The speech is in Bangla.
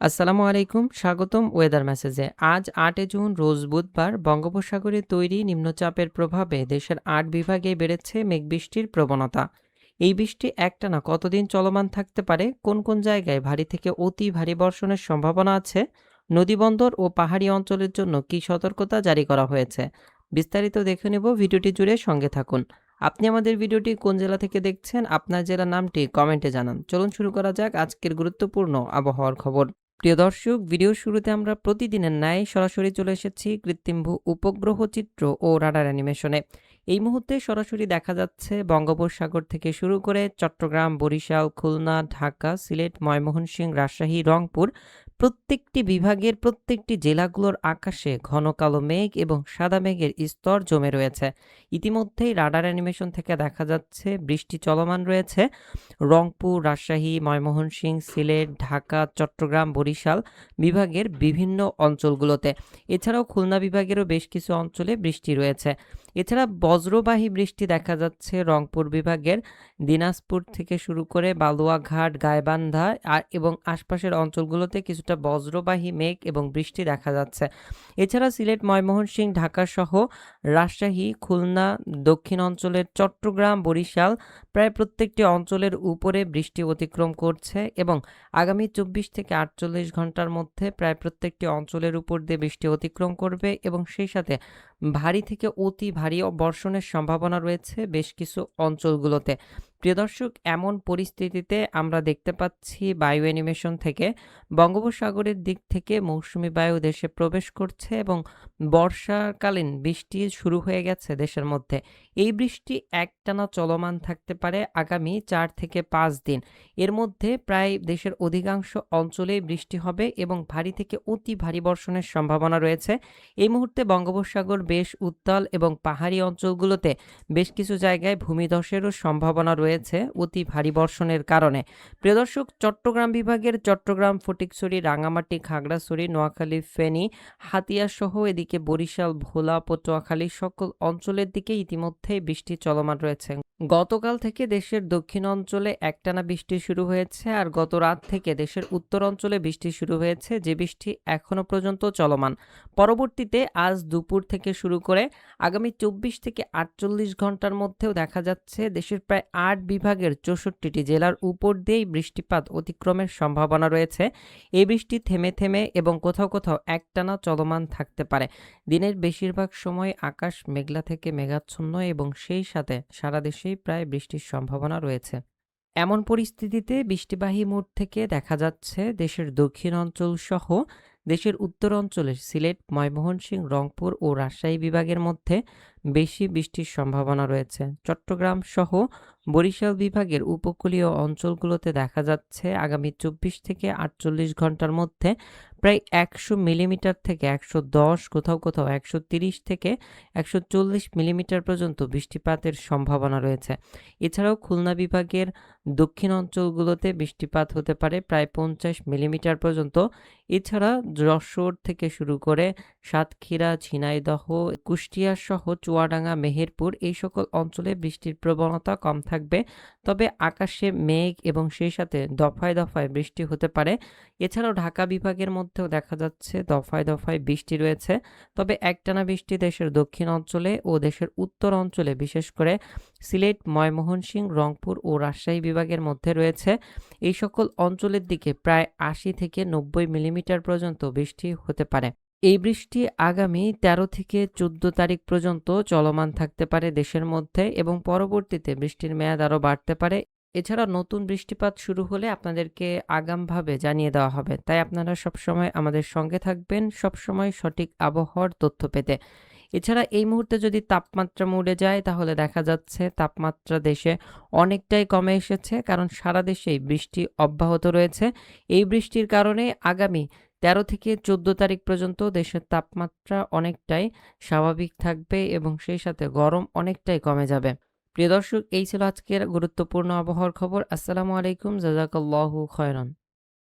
আসসালামু আলাইকুম, স্বাগতম ওয়েদার মেসেজে। আজ ৮ জুন রোজ বুধবার বঙ্গোপসাগরে তৈরি নিম্নচাপের প্রভাবে দেশের ৮ বিভাগে বেড়েছে মেঘবৃষ্টির প্রবণতা। এই বৃষ্টি একটানা কতদিন চলমান থাকতে পারে, কোন কোন জায়গায় ভারী থেকে অতি ভারী বর্ষণের সম্ভাবনা আছে, নদীবন্দর ও পাহাড়ি অঞ্চলের জন্য কী সতর্কতা জারি করা হয়েছে, বিস্তারিত দেখে নেব। ভিডিওটি জুড়ে সঙ্গে থাকুন। আপনি আমাদের ভিডিওটি কোন জেলা থেকে দেখছেন, আপনার জেলার নামটি কমেন্টে জানান। চলুন শুরু করা যাক আজকের গুরুত্বপূর্ণ আবহাওয়ার খবর। প্রিয় দর্শক, ভিডিওর শুরুতে আমরা প্রতিদিনের ন্যায় সরাসরি চলে এসেছি কৃত্রিম উপগ্রহ চিত্র ও রাডার অ্যানিমেশনে। এই মুহূর্তে সরাসরি দেখা যাচ্ছে বঙ্গোপসাগর থেকে শুরু করে চট্টগ্রাম, বরিশাল, খুলনা, ঢাকা, সিলেট, ময়মনসিংহ, রাজশাহী, রংপুর প্রত্যেকটি বিভাগের প্রত্যেকটি জেলাগুলোর আকাশে ঘন কালো মেঘ এবং সাদা মেঘের স্তর জমে রয়েছে। ইতিমধ্যেই রাডার অ্যানিমেশন থেকে দেখা যাচ্ছে বৃষ্টি চলমান রয়েছে রংপুর, রাজশাহী, ময়মনসিংহ, সিলেট, ঢাকা, চট্টগ্রাম, বরিশাল বিভাগের বিভিন্ন অঞ্চলগুলোতে। এছাড়াও খুলনা বিভাগেরও বেশ কিছু অঞ্চলে বৃষ্টি রয়েছে। এছাড়া বজ্রবাহী বৃষ্টি দেখা যাচ্ছে রংপুর বিভাগের দিনাজপুর থেকে শুরু করে বালুয়াঘাট, গাইবান্ধা এবং আশপাশের অঞ্চলগুলোতে কিছুটা বজ্রবাহী মেঘ এবং বৃষ্টি দেখা যাচ্ছে। এছাড়া সিলেট, ময়মনসিংহ, ঢাকা সহ রাজশাহী, খুলনা, দক্ষিণ অঞ্চলের চট্টগ্রাম, বরিশাল প্রায় প্রত্যেকটি অঞ্চলের উপরে বৃষ্টি অতিক্রম করছে এবং আগামী ২৪ থেকে ৪৮ ঘন্টার মধ্যে প্রায় প্রত্যেকটি অঞ্চলের উপর দিয়ে বৃষ্টি অতিক্রম করবে এবং সেই সাথে ভারী থেকে অতি ভারী বর্ষণের সম্ভাবনা রয়েছে বেশ কিছু অঞ্চলগুলোতে। প্রিয় দর্শক, এমন পরিস্থিতিতে আমরা দেখতে পাচ্ছি বায়ু অ্যানিমেশন থেকে বঙ্গোপসাগরের দিক থেকে মৌসুমি বায়ু দেশে প্রবেশ করছে এবং বর্ষাকালীন বৃষ্টি শুরু হয়ে গেছে দেশের মধ্যে। এই বৃষ্টি একটানা চলমান থাকতে পারে আগামী ৪ থেকে ৫ দিন। এর মধ্যে প্রায় দেশের অধিকাংশ অঞ্চলেই বৃষ্টি হবে এবং ভারী থেকে অতি ভারী বর্ষণের সম্ভাবনা রয়েছে। এই মুহূর্তে বঙ্গোপসাগর বেশ উত্তাল এবং পাহাড়ি অঞ্চলগুলোতে বেশ কিছু জায়গায় ভূমিধসেরও সম্ভাবনা রয়েছে অতি ভারী বর্ষণের কারণে। প্রিয় দর্শক, চট্টগ্রাম বিভাগের চট্টগ্রাম, ফটিকছড়ি, রাঙামাটি, খাগড়াছড়ি, নোয়াখালী, ফেনী, হাতিয়া সহ এদিকে বরিশাল, ভোলা, পটুয়াখালী সকল অঞ্চলের দিকে ইতিমধ্যেই বৃষ্টি চলমান রয়েছে। গতকাল থেকে দেশের দক্ষিণ অঞ্চলে একটানা বৃষ্টি শুরু হয়েছে আর গত রাত থেকে দেশের উত্তর অঞ্চলে বৃষ্টি শুরু হয়েছে, যে বৃষ্টি এখনো পর্যন্ত চলমান। পরবর্তীতে আজ দুপুর থেকে শুরু করে আগামী ২৪ থেকে ৪৮ ঘন্টার মধ্যেও দেখা যাচ্ছে দেশের প্রায় ৮ বিভাগের ৬৪টি জেলার উপর দিয়েই বৃষ্টিপাত অতিক্রমের সম্ভাবনা রয়েছে। এই বৃষ্টি থেমে থেমে এবং কোথাও কোথাও একটানা চলমান থাকতে পারে। দিনের বেশিরভাগ সময় আকাশ মেঘলা থেকে মেঘাচ্ছন্ন এবং সেই সাথে সারা দেশেই প্রায় বৃষ্টির সম্ভাবনা রয়েছে। এমন পরিস্থিতিতে বৃষ্টিবাহী মোড থেকে দেখা যাচ্ছে দেশের দক্ষিণ অঞ্চল সহ দেশের উত্তর অঞ্চলের সিলেট, ময়মনসিংহ, রংপুর ও রাজশাহী বিভাগের মধ্যে বেশি বৃষ্টির সম্ভাবনা রয়েছে। চট্টগ্রাম সহ বরিশাল বিভাগের উপকূলীয় অঞ্চলগুলোতে দেখা যাচ্ছে আগামী ২৪ থেকে ৪৮ ঘন্টার মধ্যে প্রায় ১০০ মিলিমিটার থেকে ১১০, কোথাও কোথাও ১৩০ থেকে ১৪০ মিলিমিটার পর্যন্ত বৃষ্টিপাতের সম্ভাবনা রয়েছে। এছাড়াও খুলনা বিভাগের দক্ষিণ অঞ্চলগুলোতে বৃষ্টিপাত হতে পারে প্রায় ৫০ মিলিমিটার পর্যন্ত। এছাড়া যশোর থেকে শুরু করে সাতক্ষীরা, ঝিনাইদহ, কুষ্টিয়া সহ চুয়াডাঙ্গা, মেহেরপুর এই সকল অঞ্চলে বৃষ্টির প্রবণতা কম থাকবে, তবে আকাশে মেঘ এবং সেই সাথে দফায় দফায় বৃষ্টি হতে পারে। এছাড়াও ঢাকা বিভাগের মধ্যেও দেখা যাচ্ছে দফায় দফায় বৃষ্টি রয়েছে, তবে একটানা বৃষ্টি দেশের দক্ষিণ অঞ্চলে ও দেশের উত্তর অঞ্চলে বিশেষ করে সিলেট, ময়মনসিংহ, রংপুর ও রাজশাহী বিভাগের মধ্যে রয়েছে। এই সকল অঞ্চলের দিকে প্রায় ৮০ থেকে ৯০ মিলিমিটার পর্যন্ত বৃষ্টি হতে পারে। এই বৃষ্টি আগামী ১৩ থেকে ১৪ তারিখ পর্যন্ত চলমান থাকতে পারে দেশের মধ্যে এবং পরবর্তীতে বৃষ্টির মেয়াদ আরও বাড়তে পারে। এছাড়া নতুন বৃষ্টিপাত শুরু হলে আপনাদেরকে আগামভাবে জানিয়ে দেওয়া হবে, তাই আপনারা সবসময় আমাদের সঙ্গে থাকবেন সবসময় সঠিক আবহাওয়ার তথ্য পেতে। এছাড়া এই মুহূর্তে যদি তাপমাত্রা মুড়ে যায় তাহলে দেখা যাচ্ছে তাপমাত্রা দেশে অনেকটাই কমে এসেছে, কারণ সারা দেশেই বৃষ্টি অব্যাহত রয়েছে। এই বৃষ্টির কারণে আগামী ১৩ থেকে ১৪ তারিখ পর্যন্ত দেশের তাপমাত্রা অনেকটাই স্বাভাবিক থাকবে এবং সেই সাথে গরম অনেকটাই কমে যাবে। প্রিয় দর্শক, এই ছিল আজকের গুরুত্বপূর্ণ আবহাওয়ার খবর। আসসালামু আলাইকুম, জাযাকাল্লাহু খায়রান।